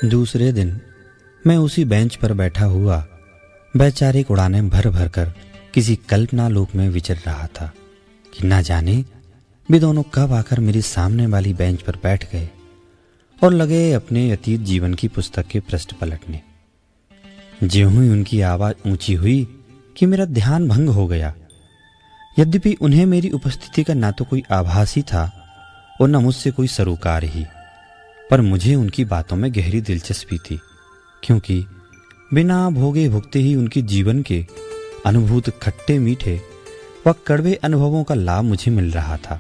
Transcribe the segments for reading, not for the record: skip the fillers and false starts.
दूसरे दिन मैं उसी बेंच पर बैठा हुआ वैचारिक उड़ानें भर भर कर किसी कल्पना लोक में विचर रहा था कि न जाने वे दोनों कब आकर मेरे सामने वाली बेंच पर बैठ गए और लगे अपने अतीत जीवन की पुस्तक के पृष्ठ पलटने। ज्यों ही उनकी आवाज ऊंची हुई कि मेरा ध्यान भंग हो गया। यद्यपि उन्हें मेरी उपस्थिति का ना तो कोई आभास ही था और न मुझसे कोई सरोकार ही, पर मुझे उनकी बातों में गहरी दिलचस्पी थी, क्योंकि बिना भोगे भुगते ही उनके जीवन के अनुभूत खट्टे मीठे व कड़वे अनुभवों का लाभ मुझे मिल रहा था।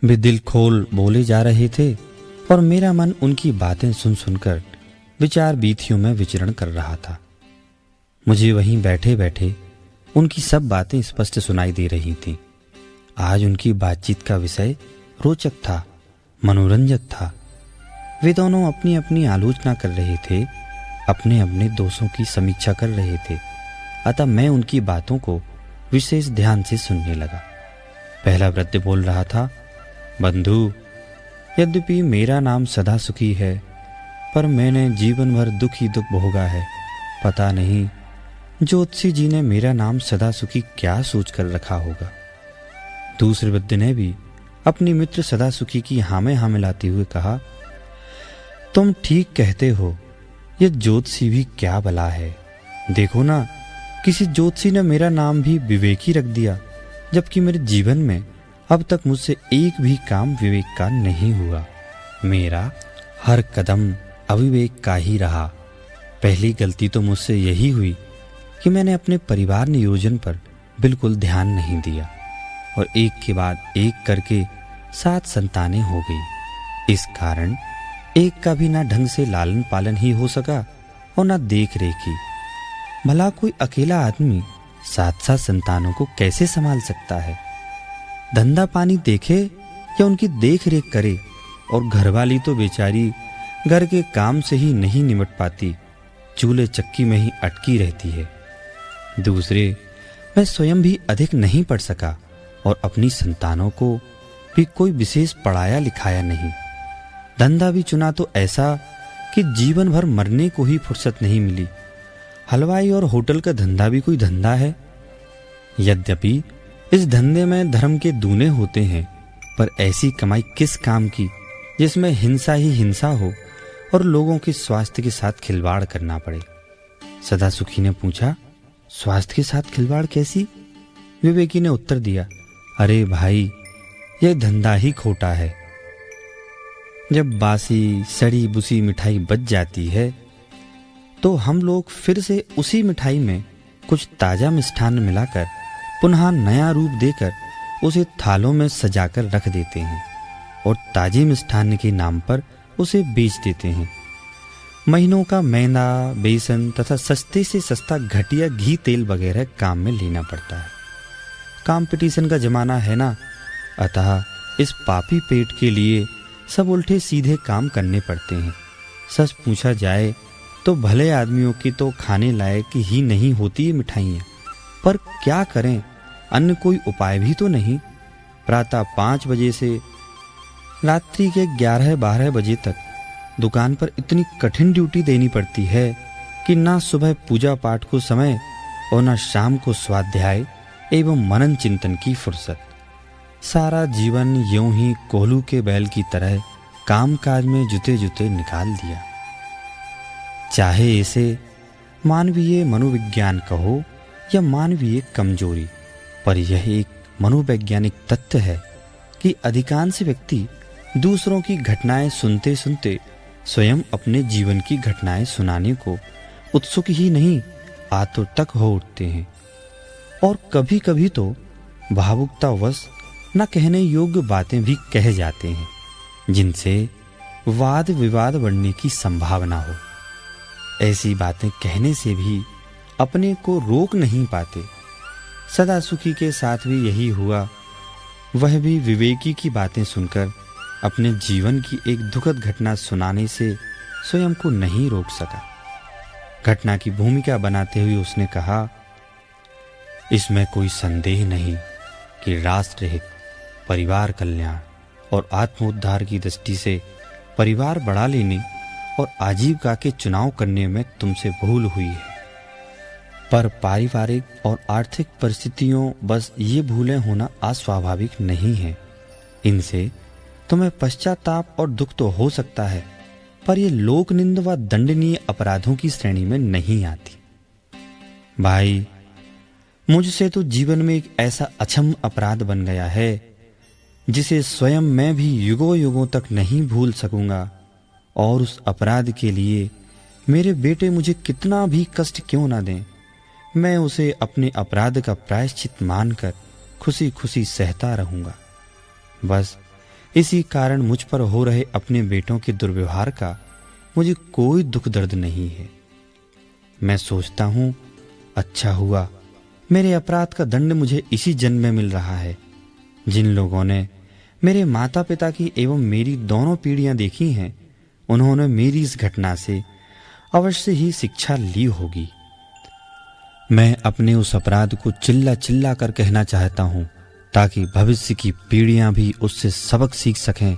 वे दिल खोल बोले जा रहे थे और मेरा मन उनकी बातें सुन सुनकर विचार बीथियों में विचरण कर रहा था। मुझे वहीं बैठे बैठे उनकी सब बातें स्पष्ट सुनाई दे रही थीं। आज उनकी बातचीत का विषय रोचक था, मनोरंजक था। वे दोनों अपनी अपनी आलोचना कर रहे थे, अपने अपने दोषों की समीक्षा कर रहे थे। अतः मैं उनकी बातों को विशेष ध्यान से सुनने लगा। पहला वृद्ध बोल रहा था, बंधु, यद्यपि मेरा नाम सदा सुखी है, पर मैंने जीवन भर दुख ही दुख भोगा है। पता नहीं ज्योतिषी जी ने मेरा नाम सदा सुखी क्या सोच कर रखा होगा। दूसरे वृद्ध ने भी अपनी मित्र सदा सुखी की हामे हामे लाते हुए कहा, तुम ठीक कहते हो, ये ज्योतिषी भी क्या भला है। देखो ना, किसी ज्योतिषी ने मेरा नाम भी विवेकी रख दिया, जबकि मेरे जीवन में अब तक मुझसे एक भी काम विवेक का नहीं हुआ। मेरा हर कदम अविवेक का ही रहा। पहली गलती तो मुझसे यही हुई कि मैंने अपने परिवार नियोजन पर बिल्कुल ध्यान नहीं दिया और एक के बाद एक करके 7 संतानें हो गई। इस कारण एक का भी ना ढंग से लालन पालन ही हो सका और ना देख रेख की। भला कोई अकेला आदमी 7 संतानों को कैसे संभाल सकता है। धंधा पानी देखे या उनकी देख रेख करे, और घरवाली तो बेचारी घर के काम से ही नहीं निमट पाती, चूल्हे चक्की में ही अटकी रहती है। दूसरे, मैं स्वयं भी अधिक नहीं पढ़ सका और अपनी संतानों को भी कोई विशेष पढ़ाया लिखाया नहीं। धंधा भी चुना तो ऐसा कि जीवन भर मरने को ही फुर्सत नहीं मिली। हलवाई और होटल का धंधा भी कोई धंधा है? यद्यपि इस धंधे में धर्म के दूने होते हैं, पर ऐसी कमाई किस काम की जिसमें हिंसा ही हिंसा हो और लोगों के स्वास्थ्य के साथ खिलवाड़ करना पड़े। सदा सुखी ने पूछा, स्वास्थ्य के साथ खिलवाड़ कैसी? विवेकी ने उत्तर दिया, अरे भाई, यह धंधा ही खोटा है। जब बासी सड़ी बुसी मिठाई बच जाती है तो हम लोग फिर से उसी मिठाई में कुछ ताजा मिष्ठान मिलाकर पुनः नया रूप देकर उसे थालों में सजाकर रख देते हैं और ताजे मिष्ठान के नाम पर उसे बेच देते हैं। महीनों का मैदा, बेसन तथा सस्ते से सस्ता घटिया घी तेल वगैरह काम में लेना पड़ता है। कंपटीशन का जमाना है ना, अतः इस पापी पेट के लिए सब उल्टे सीधे काम करने पड़ते हैं। सच पूछा जाए तो भले आदमियों की तो खाने लायक ही नहीं होती ये मिठाइयाँ, पर क्या करें, अन्य कोई उपाय भी तो नहीं। प्रातः 5 बजे से रात्रि के 11-12 बजे तक दुकान पर इतनी कठिन ड्यूटी देनी पड़ती है कि ना सुबह पूजा पाठ को समय और ना शाम को स्वाध्याय एवं मनन चिंतन की फुर्सत। सारा जीवन यूं ही कोल्हू के बैल की तरह कामकाज में जुते जुते निकाल दिया। चाहे इसे मानवीय मनोविज्ञान कहो या मानवीय कमजोरी, पर यह एक मनोवैज्ञानिक तथ्य है कि अधिकांश व्यक्ति दूसरों की घटनाएं सुनते सुनते स्वयं अपने जीवन की घटनाएं सुनाने को उत्सुक ही नहीं, आतुर तक हो उठते हैं। और कभी कभी तो भावुकतावश न कहने योग्य बातें भी कह जाते हैं, जिनसे वाद विवाद बढ़ने की संभावना हो। ऐसी बातें कहने से भी अपने को रोक नहीं पाते। सदा सुखी के साथ भी यही हुआ। वह भी विवेकी की बातें सुनकर अपने जीवन की एक दुखद घटना सुनाने से स्वयं को नहीं रोक सका। घटना की भूमिका बनाते हुए उसने कहा, इसमें कोई संदेह नहीं कि राष्ट्रहित, परिवार कल्याण और आत्मोद्धार की दृष्टि से परिवार बढ़ा लेने और आजीविका के चुनाव करने में तुमसे भूल हुई है, पर पारिवारिक और आर्थिक परिस्थितियों बस ये भूलें होना अस्वाभाविक नहीं है। इनसे तुम्हें पश्चाताप और दुख तो हो सकता है, पर ये लोकनिंद व दंडनीय अपराधों की श्रेणी में नहीं आती। भाई, मुझसे तो जीवन में एक ऐसा अक्षम अपराध बन गया है जिसे स्वयं मैं भी युगों युगों तक नहीं भूल सकूंगा, और उस अपराध के लिए मेरे बेटे मुझे कितना भी कष्ट क्यों ना दें, मैं उसे अपने अपराध का प्रायश्चित मानकर खुशी खुशी सहता रहूंगा। बस इसी कारण मुझ पर हो रहे अपने बेटों के दुर्व्यवहार का मुझे कोई दुख दर्द नहीं है। मैं सोचता हूं, अच्छा हुआ मेरे अपराध का दंड मुझे इसी जन्म में मिल रहा है। जिन लोगों ने मेरे माता पिता की एवं मेरी दोनों पीढ़ियां देखी हैं, उन्होंने मेरी इस घटना से अवश्य ही शिक्षा ली होगी। मैं अपने उस अपराध को चिल्ला चिल्ला कर कहना चाहता हूं, ताकि भविष्य की पीढ़ियां भी उससे सबक सीख सकें।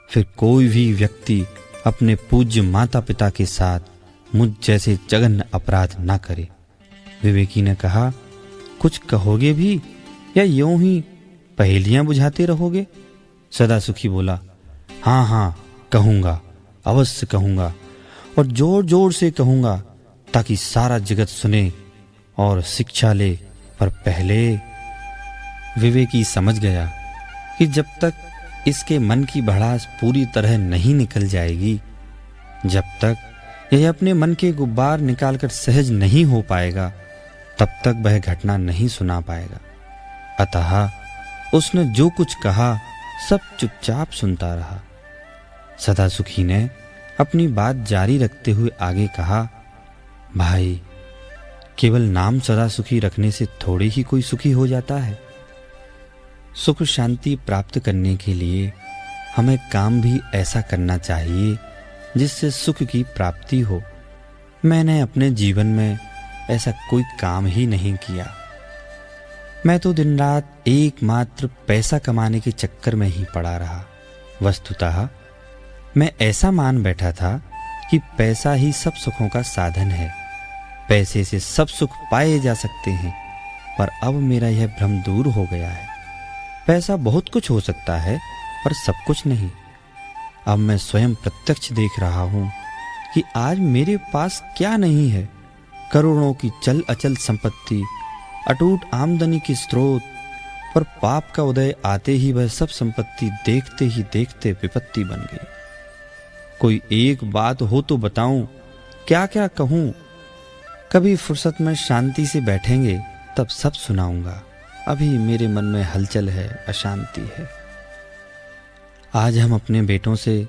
फिर कोई भी व्यक्ति अपने पूज्य माता पिता के साथ मुझ जैसे जघन्य अपराध ना करे। विवेकी ने कहा, कुछ कहोगे भी या यूं ही पहेलियां बुझाते रहोगे? सदासुखी बोला, हाँ हाँ कहूंगा, अवश्य कहूंगा, और जोर जोर से कहूंगा, ताकि सारा जगत सुने और शिक्षा ले। पर पहले विवेकी समझ गया कि जब तक इसके मन की भड़ास पूरी तरह नहीं निकल जाएगी, जब तक यह अपने मन के गुब्बार निकालकर सहज नहीं हो पाएगा, तब तक वह घटना नहीं सुना पाएगा। अतः उसने जो कुछ कहा सब चुपचाप सुनता रहा। सदासुखी ने अपनी बात जारी रखते हुए आगे कहा, भाई, केवल नाम सदासुखी रखने से थोड़ी ही कोई सुखी हो जाता है। सुख शांति प्राप्त करने के लिए हमें काम भी ऐसा करना चाहिए जिससे सुख की प्राप्ति हो। मैंने अपने जीवन में ऐसा कोई काम ही नहीं किया। मैं तो दिन रात एकमात्र पैसा कमाने के चक्कर में ही पड़ा रहा। वस्तुतः मैं ऐसा मान बैठा था कि पैसा ही सब सुखों का साधन है, पैसे से सब सुख पाए जा सकते हैं। पर अब मेरा यह भ्रम दूर हो गया है। पैसा बहुत कुछ हो सकता है, पर सब कुछ नहीं। अब मैं स्वयं प्रत्यक्ष देख रहा हूं कि आज मेरे पास क्या नहीं है। करोड़ों की चल अचल संपत्ति, अटूट आमदनी के स्रोत, पर पाप का उदय आते ही वह सब संपत्ति देखते ही देखते विपत्ति बन गई। कोई एक बात हो तो बताऊं, क्या क्या कहूं? कभी फुर्सत में शांति से बैठेंगे तब सब सुनाऊंगा। अभी मेरे मन में हलचल है, अशांति है। आज हम अपने बेटों से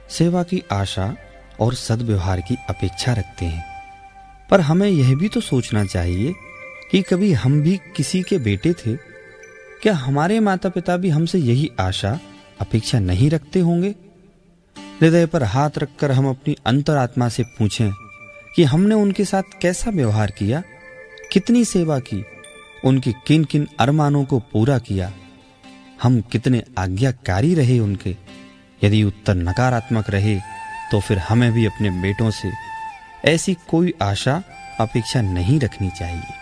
सेवा की आशा और सद्व्यवहार की अपेक्षा रखते हैं, पर हमें यह भी तो सोचना चाहिए कि कभी हम भी किसी के बेटे थे। क्या हमारे माता पिता भी हमसे यही आशा अपेक्षा नहीं रखते होंगे? हृदय पर हाथ रखकर हम अपनी अंतरात्मा से पूछें कि हमने उनके साथ कैसा व्यवहार किया, कितनी सेवा की, उनके किन किन अरमानों को पूरा किया, हम कितने आज्ञाकारी रहे उनके। यदि उत्तर नकारात्मक रहे तो फिर हमें भी अपने बेटों से ऐसी कोई आशा अपेक्षा नहीं रखनी चाहिए।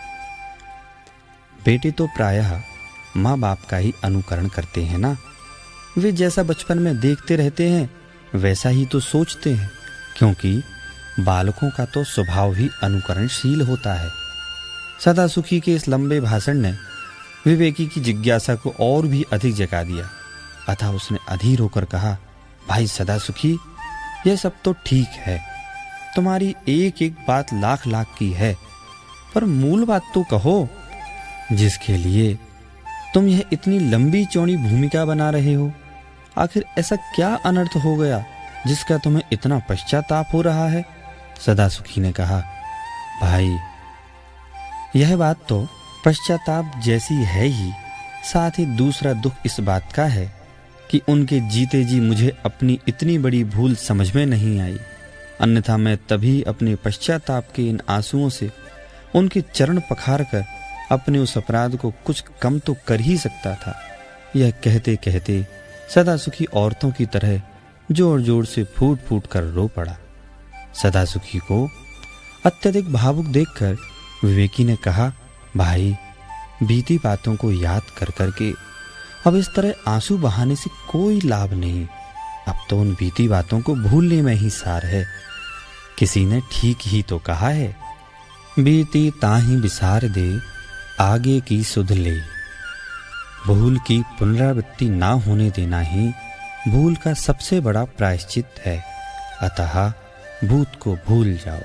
बेटे तो प्रायः माँ बाप का ही अनुकरण करते हैं ना। वे जैसा बचपन में देखते रहते हैं वैसा ही तो सोचते हैं, क्योंकि बालकों का तो स्वभाव ही अनुकरणशील होता है। सदासुखी के इस लंबे भाषण ने विवेकी की जिज्ञासा को और भी अधिक जगा दिया। अतः उसने अधीर होकर कहा, भाई सदासुखी, यह सब तो ठीक है, तुम्हारी एक एक बात लाख लाख की है, पर मूल बात तो कहो जिसके लिए तुम यह इतनी लंबी चौड़ी भूमिका बना रहे हो। आखिर ऐसा क्या अनर्थ हो गया जिसका तुम्हें इतना पश्चाताप हो रहा है? सदासुखी ने कहा, भाई, यह बात तो पश्चाताप जैसी है ही, साथ ही दूसरा दुख इस बात का है कि उनके जीते जी मुझे अपनी इतनी बड़ी भूल समझ में नहीं आई। अन्यथा मैं तभी अपने पश्चाताप के इन आंसुओं से उनके चरण पखार कर अपने उस अपराध को कुछ कम तो कर ही सकता था। यह कहते कहते सदासुखी औरतों की तरह जोर जोर से फूट फूट कर रो पड़ा। सदासुखी को अत्यधिक भावुक देखकर विवेकी ने कहा, भाई, बीती बातों को याद कर करके अब इस तरह आंसू बहाने से कोई लाभ नहीं। अब तो उन बीती बातों को भूलने में ही सार है। किसी ने ठीक ही तो कहा है, बीती ताही बिसार दे, आगे की सुध ले। भूल की पुनरावृत्ति ना होने देना ही भूल का सबसे बड़ा प्रायश्चित है। अतः भूत को भूल जाओ,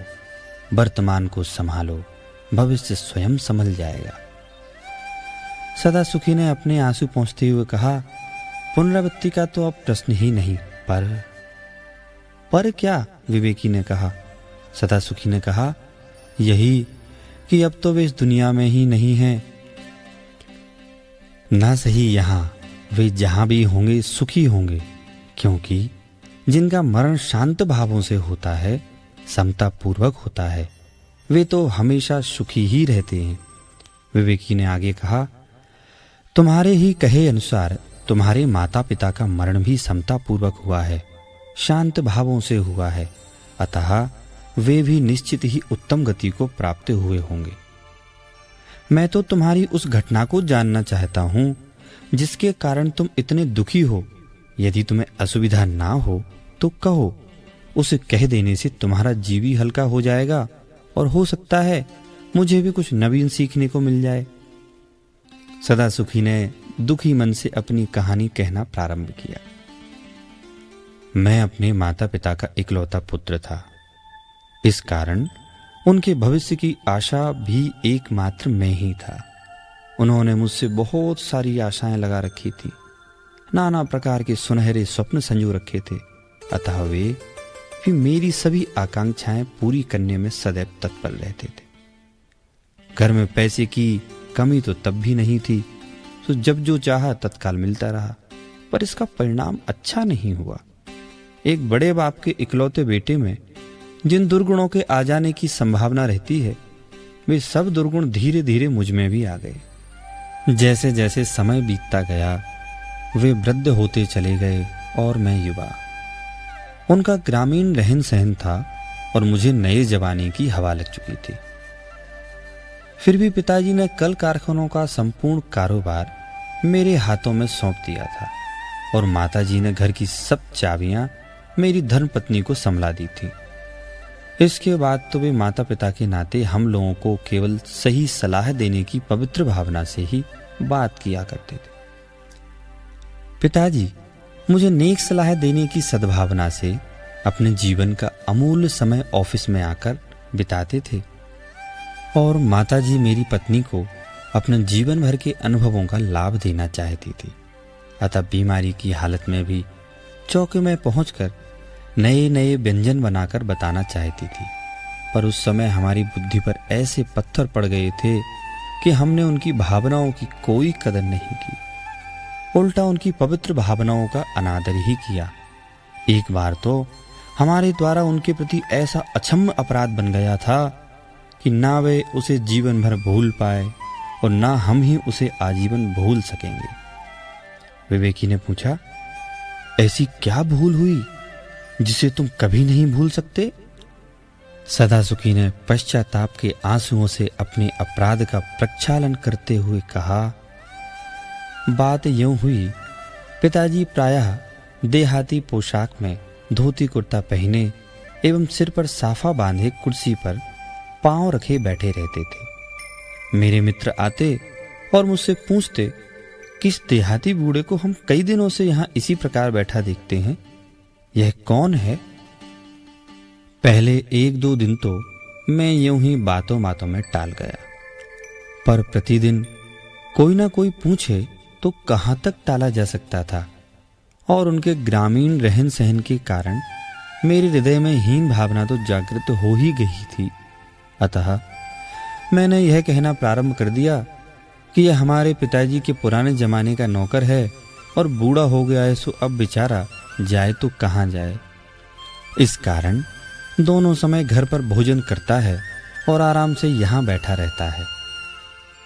वर्तमान को संभालो, भविष्य स्वयं संभल जाएगा। सदासुखी ने अपने आंसू पोंछते हुए कहा, पुनरावृत्ति का तो अब प्रश्न ही नहीं, पर क्या? विवेकी ने कहा। सदासुखी ने कहा, यही कि अब तो वे इस दुनिया में ही नहीं हैं। ना सही यहाँ, वे जहां भी होंगे सुखी होंगे, क्योंकि जिनका मरण शांत भावों से होता है, समता पूर्वक होता है, वे तो हमेशा सुखी ही रहते हैं। विवेकी ने आगे कहा, तुम्हारे ही कहे अनुसार तुम्हारे माता पिता का मरण भी समता पूर्वक हुआ है, शांत भावों से हुआ है। अतः वे भी निश्चित ही उत्तम गति को प्राप्त हुए होंगे। मैं तो तुम्हारी उस घटना को जानना चाहता हूं जिसके कारण तुम इतने दुखी हो। यदि तुम्हें असुविधा ना हो तो कहो, उसे कह देने से तुम्हारा जीव भी हल्का हो जाएगा और हो सकता है मुझे भी कुछ नवीन सीखने को मिल जाए। सदासुखी ने दुखी मन से अपनी कहानी कहना प्रारंभ किया। मैं अपने माता पिता का इकलौता पुत्र था। इस कारण उनके भविष्य की आशा भी एकमात्र मैं ही था। उन्होंने मुझसे बहुत सारी आशाएं लगा रखी थी, नाना प्रकार के सुनहरे स्वप्न संजो रखे थे। अतः वे भी मेरी सभी आकांक्षाएं पूरी करने में सदैव तत्पर रहते थे। घर में पैसे की कमी तो तब भी नहीं थी, तो जब जो चाहा तत्काल मिलता रहा, पर इसका परिणाम अच्छा नहीं हुआ। एक बड़े बाप के इकलौते बेटे में जिन दुर्गुणों के आ जाने की संभावना रहती है, वे सब दुर्गुण धीरे धीरे मुझ में भी आ गए। जैसे जैसे समय बीतता गया, वे वृद्ध होते चले गए और मैं युवा। उनका ग्रामीण रहन सहन था और मुझे नए जमाने की हवा लग चुकी थी। फिर भी पिताजी ने कल कारखानों का संपूर्ण कारोबार मेरे हाथों में सौंप दिया था और माताजी ने घर की सब चाबियां मेरी धर्मपत्नी को संभला दी थी। इसके बाद तो वे माता पिता के नाते हम लोगों को केवल सही सलाह देने की पवित्र भावना से ही बात किया करते थे। पिताजी मुझे नेक सलाह देने की सद्भावना से अपने जीवन का अमूल्य समय ऑफिस में आकर बिताते थे और माताजी मेरी पत्नी को अपने जीवन भर के अनुभवों का लाभ देना चाहती थी। अतः बीमारी की हालत में भी चौके में पहुंचकर नए नए व्यंजन बनाकर बताना चाहती थी। पर उस समय हमारी बुद्धि पर ऐसे पत्थर पड़ गए थे कि हमने उनकी भावनाओं की कोई कदर नहीं की, उल्टा उनकी पवित्र भावनाओं का अनादर ही किया। एक बार तो हमारे द्वारा उनके प्रति ऐसा अक्षम्य अपराध बन गया था कि ना वे उसे जीवन भर भूल पाए और ना हम ही उसे आजीवन भूल सकेंगे। विवेकी ने पूछा, ऐसी क्या भूल हुई जिसे तुम कभी नहीं भूल सकते? सदासुखी ने पश्चाताप के आंसुओं से अपने अपराध का प्रक्षालन करते हुए कहा, बात यूं हुई, पिताजी प्रायः देहाती पोशाक में धोती कुर्ता पहने एवं सिर पर साफा बांधे कुर्सी पर पांव रखे बैठे रहते थे। मेरे मित्र आते और मुझसे पूछते, किस देहाती बूढ़े को हम कई दिनों से यहाँ इसी प्रकार बैठा देखते हैं, यह कौन है? पहले एक दो दिन तो मैं यूं ही बातों बातों में टाल गया, पर प्रतिदिन कोई ना कोई पूछे तो कहाँ तक टाला जा सकता था और उनके ग्रामीण रहन सहन के कारण मेरे हृदय में हीन भावना तो जागृत हो ही गई थी। अतः मैंने यह कहना प्रारंभ कर दिया कि यह हमारे पिताजी के पुराने जमाने का नौकर है और बूढ़ा हो गया है, सो अब बेचारा जाए तो कहाँ जाए। इस कारण दोनों समय घर पर भोजन करता है और आराम से यहाँ बैठा रहता है।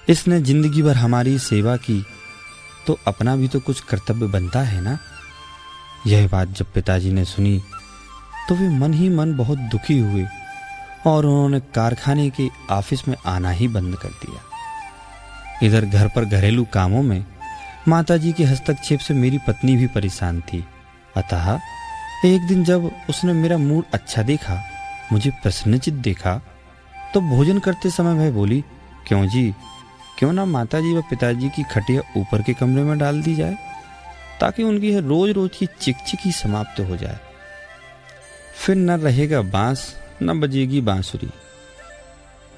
इसने जिंदगी भर हमारी सेवा की तो अपना भी तो कुछ कर्तव्य बनता है ना। यह बात जब पिताजी ने सुनी तो वे मन ही मन बहुत दुखी हुए और उन्होंने कारखाने के ऑफिस में आना ही बंद कर दिया। इधर घर पर घरेलू कामों में माताजी के हस्तक्षेप से मेरी पत्नी भी परेशान थी। अतः एक दिन जब उसने मेरा मूड अच्छा देखा, मुझे प्रसन्नचित देखा, तो भोजन करते समय वह बोली, क्यों जी, क्यों ना माताजी व पिताजी की खटिया ऊपर के कमरे में डाल दी जाए, ताकि उनकी रोज रोज की चिकचिकी समाप्त हो जाए। फिर न रहेगा बांस न बजेगी बांसुरी।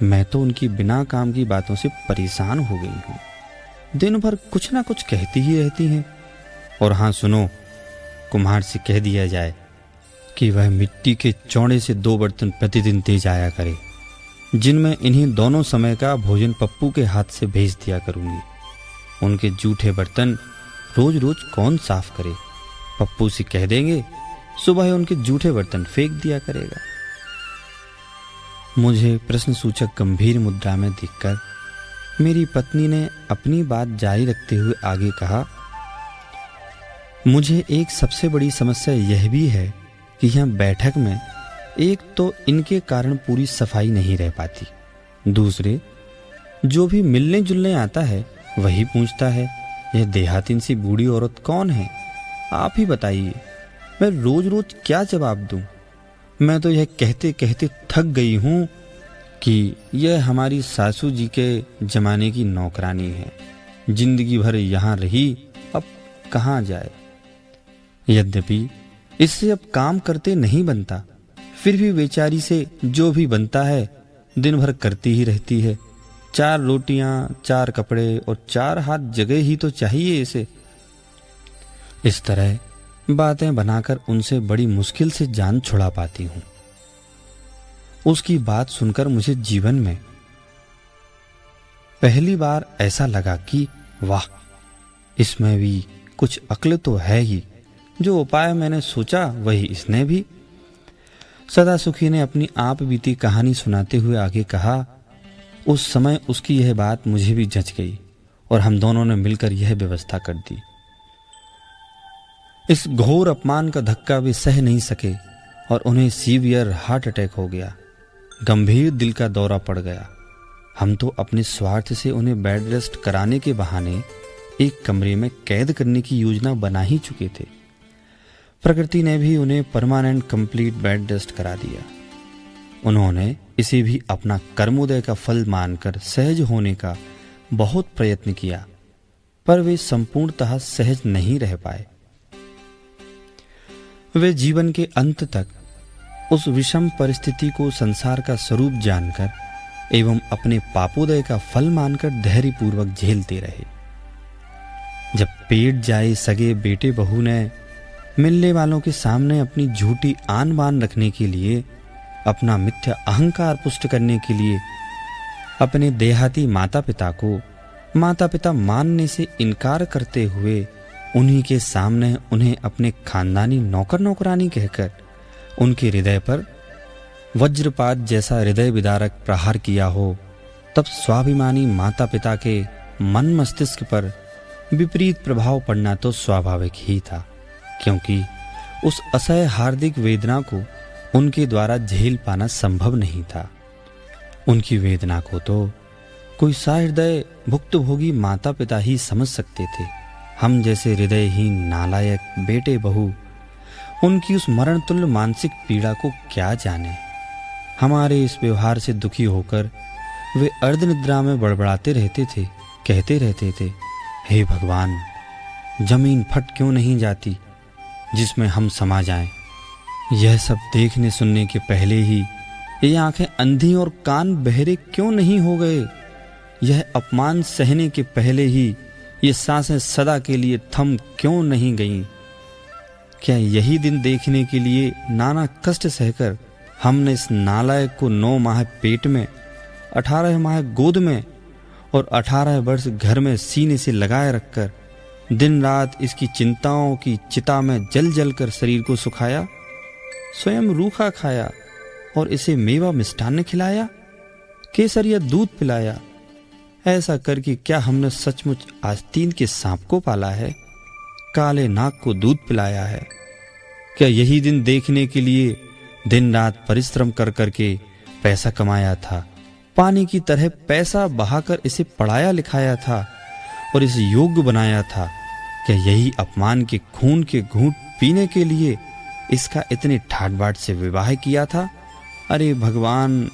मैं तो उनकी बिना काम की बातों से परेशान हो गई हूँ। दिन भर कुछ ना कुछ कहती ही रहती हैं। और हाँ सुनो, कुम्हार से कह दिया जाए कि वह मिट्टी के चौड़े से 2 बर्तन प्रतिदिन दे जाया करे, जिनमें इन्हीं दोनों समय का भोजन पप्पू के हाथ से भेज दिया करूंगी। उनके जूठे बर्तन रोज रोज कौन साफ करे। पप्पू से कह देंगे, सुबह उनके जूठे बर्तन फेंक दिया करेगा। मुझे प्रश्न सूचक गंभीर मुद्रा में देखकर मेरी पत्नी ने अपनी बात जारी रखते हुए आगे कहा, मुझे एक सबसे बड़ी समस्या यह भी है कि यहाँ बैठक में एक तो इनके कारण पूरी सफाई नहीं रह पाती, दूसरे जो भी मिलने जुलने आता है वही पूछता है, यह देहातीन सी बूढ़ी औरत कौन है, आप ही बताइए, मैं रोज रोज क्या जवाब दूं। मैं तो यह कहते कहते थक गई हूं कि यह हमारी सासू जी के जमाने की नौकरानी है, जिंदगी भर यहाँ रही, अब कहाँ जाए। यद्यपि इससे अब काम करते नहीं बनता, फिर भी बेचारी से जो भी बनता है दिन भर करती ही रहती है। 4 रोटियां, 4 कपड़े और 4 हाथ जगह ही तो चाहिए इसे। इस तरह बातें बनाकर उनसे बड़ी मुश्किल से जान छुड़ा पाती हूं। उसकी बात सुनकर मुझे जीवन में पहली बार ऐसा लगा कि वाह, इसमें भी कुछ अक्ल तो है ही। जो उपाय मैंने सोचा वही इसने भी। सदा सुखी ने अपनी आप बीती कहानी सुनाते हुए आगे कहा, उस समय उसकी यह बात मुझे भी जच गई और हम दोनों ने मिलकर यह व्यवस्था कर दी। इस घोर अपमान का धक्का वे सह नहीं सके और उन्हें सीवियर हार्ट अटैक हो गया, गंभीर दिल का दौरा पड़ गया। हम तो अपने स्वार्थ से उन्हें बेड रेस्ट कराने के बहाने एक कमरे में कैद करने की योजना बना ही चुके थे। प्रकृति ने भी उन्हें परमानेंट कंप्लीट बेड रेस्ट करा दिया। उन्होंने इसे भी अपना कर्मोदय का फल मानकर सहज होने का बहुत प्रयत्न किया, पर वे संपूर्णतः सहज नहीं रह पाए। वे जीवन के अंत तक उस विषम परिस्थिति को संसार का स्वरूप जानकर एवं अपने पापोदय का फल मानकर धैर्यपूर्वक झेलते रहे। जब पेट जाए सगे बेटे बहू ने मिलने वालों के सामने अपनी झूठी आन बान रखने के लिए, अपना मिथ्या अहंकार पुष्ट करने के लिए अपने देहाती माता पिता को माता पिता मानने से इनकार करते हुए उन्हीं के सामने उन्हें अपने खानदानी नौकर नौकरानी कहकर उनके हृदय पर वज्रपात जैसा हृदय विदारक प्रहार किया हो, तब स्वाभिमानी माता पिता के मन मस्तिष्क पर विपरीत प्रभाव पड़ना तो स्वाभाविक ही था, क्योंकि उस असह्य हार्दिक वेदना को उनके द्वारा झेल पाना संभव नहीं था। उनकी वेदना को तो कोई सहृदय भुक्तभोगी माता पिता ही समझ सकते थे। हम जैसे हृदयहीन नालायक बेटे बहू उनकी उस मरण तुल्य मानसिक पीड़ा को क्या जाने। हमारे इस व्यवहार से दुखी होकर वे अर्धनिद्रा में बड़बड़ाते रहते थे, कहते रहते थे, हे भगवान, जमीन फट क्यों नहीं जाती जिसमें हम समा जाएं। यह सब देखने सुनने के पहले ही ये आंखें अंधी और कान बहरे क्यों नहीं हो गए। यह अपमान सहने के पहले ही ये सांसें सदा के लिए थम क्यों नहीं गईं। क्या यही दिन देखने के लिए नाना कष्ट सहकर हमने इस नालायक को 9 माह पेट में, 18 माह गोद में और 18 वर्ष घर में सीने से लगाए रखकर दिन रात इसकी चिंताओं की चिता में जल जल कर शरीर को सुखाया, स्वयं रूखा खाया और इसे मेवा मिष्ठान्न खिलाया, केसर या दूध पिलाया। ऐसा करके क्या हमने सचमुच आस्तीन के सांप को पाला है, काले नाग को दूध पिलाया है? क्या यही दिन देखने के लिए दिन रात परिश्रम कर करके पैसा कमाया था, पानी की तरह पैसा बहाकर इसे पढ़ाया लिखाया था और इसे योग्य बनाया था, क्या यही अपमान के खून के घूंट पीने के लिए इसका इतने ठाट बाट से विवाह किया था? अरे भगवान,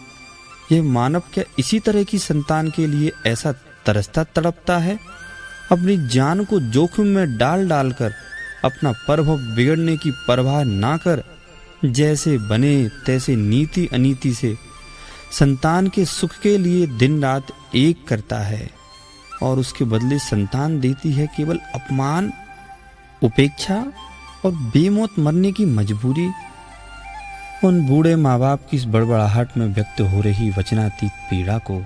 ये मानव क्या इसी तरह की संतान के लिए ऐसा तरसता तड़पता है? अपनी जान को जोखिम में डाल डालकर अपना प्रभव बिगड़ने की परवाह ना कर जैसे बने तैसे नीति अनीति से संतान के सुख के लिए दिन रात एक करता है और उसके बदले संतान देती है केवल अपमान, उपेक्षा और बेमौत मरने की मजबूरी। उन बूढ़े माँ बाप की इस बड़बड़ाहट में व्यक्त हो रही वचनातीत पीड़ा को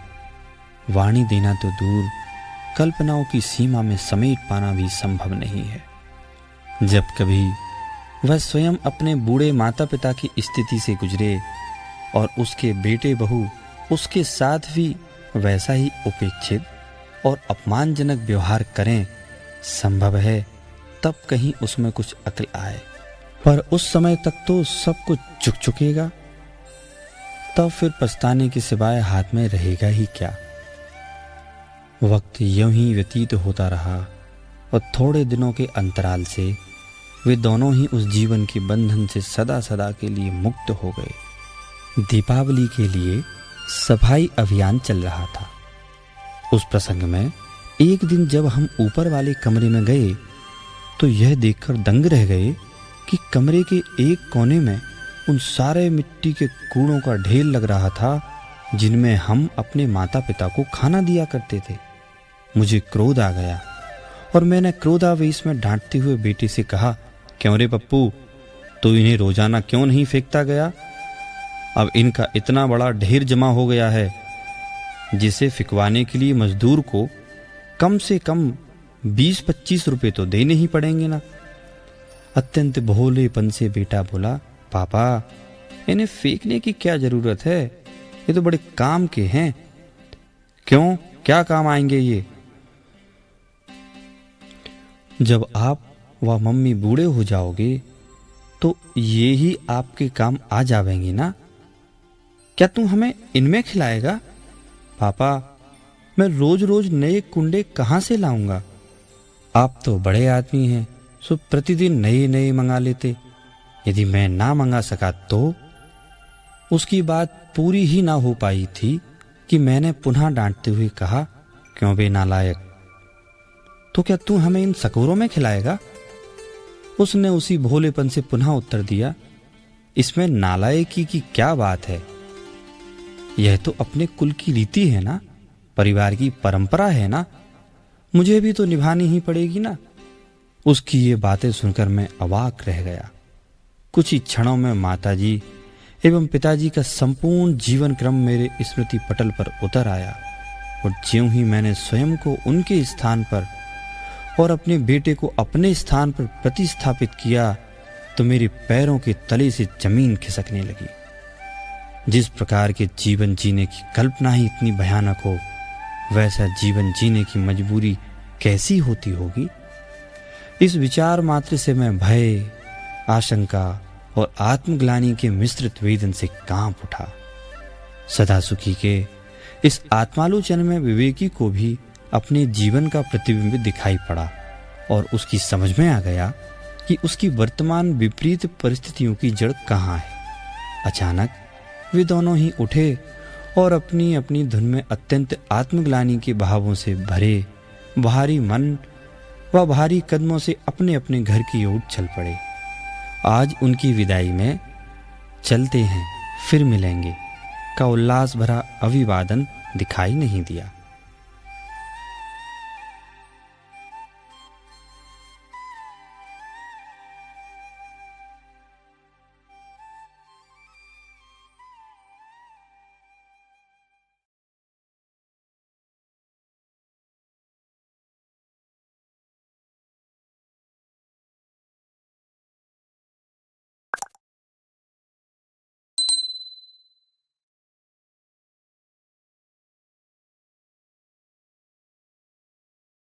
वाणी देना तो दूर, कल्पनाओं की सीमा में समेट पाना भी संभव नहीं है। जब कभी वह स्वयं अपने बूढ़े माता पिता की स्थिति से गुजरे और उसके बेटे बहू उसके साथ भी वैसा ही उपेक्षित और अपमानजनक व्यवहार करें, संभव है तब कहीं उसमें कुछ अक्ल आए, पर उस समय तक तो सब कुछ झुक चुकेगा। तब फिर पछताने के सिवाय हाथ में रहेगा ही क्या। वक्त यूं ही व्यतीत होता रहा और थोड़े दिनों के अंतराल से वे दोनों ही उस जीवन के बंधन से सदा सदा के लिए मुक्त हो गए। दीपावली के लिए सफाई अभियान चल रहा था। उस प्रसंग में एक दिन जब हम ऊपर वाले कमरे में गए तो यह देखकर दंग रह गए कि कमरे के एक कोने में उन सारे मिट्टी के कूड़ों का ढेर लग रहा था जिनमें हम अपने माता पिता को खाना दिया करते थे। मुझे क्रोध आ गया और मैंने क्रोधावेश में डांटते हुए बेटे से कहा, क्यों रे पप्पू, तो इन्हें रोजाना क्यों नहीं फेंकता गया? अब इनका इतना बड़ा ढेर जमा हो गया है जिसे फिकवाने के लिए मजदूर को कम से कम 20-25 रुपए तो देने ही पड़ेंगे ना। अत्यंत भोलेपन से बेटा बोला, पापा इन्हें फेंकने की क्या जरूरत है, ये तो बड़े काम के हैं। क्यों, क्या काम आएंगे ये? जब आप व मम्मी बूढ़े हो जाओगे तो ये ही आपके काम आ जाएंगे ना। क्या तू हमें इनमें खिलाएगा? पापा मैं रोज रोज नए कुंडे कहाँ से लाऊंगा? आप तो बड़े आदमी हैं, सो प्रतिदिन नए नए मंगा लेते। यदि मैं ना मंगा सका तो? उसकी बात पूरी ही ना हो पाई थी कि मैंने पुनः डांटते हुए कहा, क्यों बे नालायक, तो क्या तू हमें इन सकोरों में खिलाएगा? उसने उसी भोलेपन से पुनः उत्तर दिया, इसमें नालायकी की क्या बात है? यह तो अपने कुल की रीति है ना, परिवार की परंपरा है ना, मुझे भी तो निभानी ही पड़ेगी ना। उसकी ये बातें सुनकर मैं अवाक रह गया। कुछ ही क्षणों में माताजी एवं पिताजी का संपूर्ण जीवन क्रम मेरे स्मृति पटल पर उतर आया और ज्यों ही मैंने स्वयं को उनके स्थान पर और अपने बेटे को अपने स्थान पर प्रतिस्थापित किया तो मेरे पैरों के तले से जमीन खिसकने लगी। जिस प्रकार के जीवन जीने की कल्पना ही इतनी भयानक हो, वैसा जीवन जीने की मजबूरी कैसी होती होगी। इस विचार मात्र से मैं भय, आशंका और आत्मग्लानि के मिश्रित वेदन से कांप उठा। सदा सुखी के इस आत्मालोचन में विवेकी को भी अपने जीवन का प्रतिबिंब दिखाई पड़ा और उसकी समझ में आ गया कि उसकी वर्तमान विपरीत परिस्थितियों की जड़ कहाँ है। अचानक वे दोनों ही उठे और अपनी अपनी धुन में अत्यंत आत्मग्लानि के भावों से भरे भारी मन व भारी कदमों से अपने अपने घर की ओर चल पड़े। आज उनकी विदाई में चलते हैं फिर मिलेंगे का उल्लास भरा अभिवादन दिखाई नहीं दिया।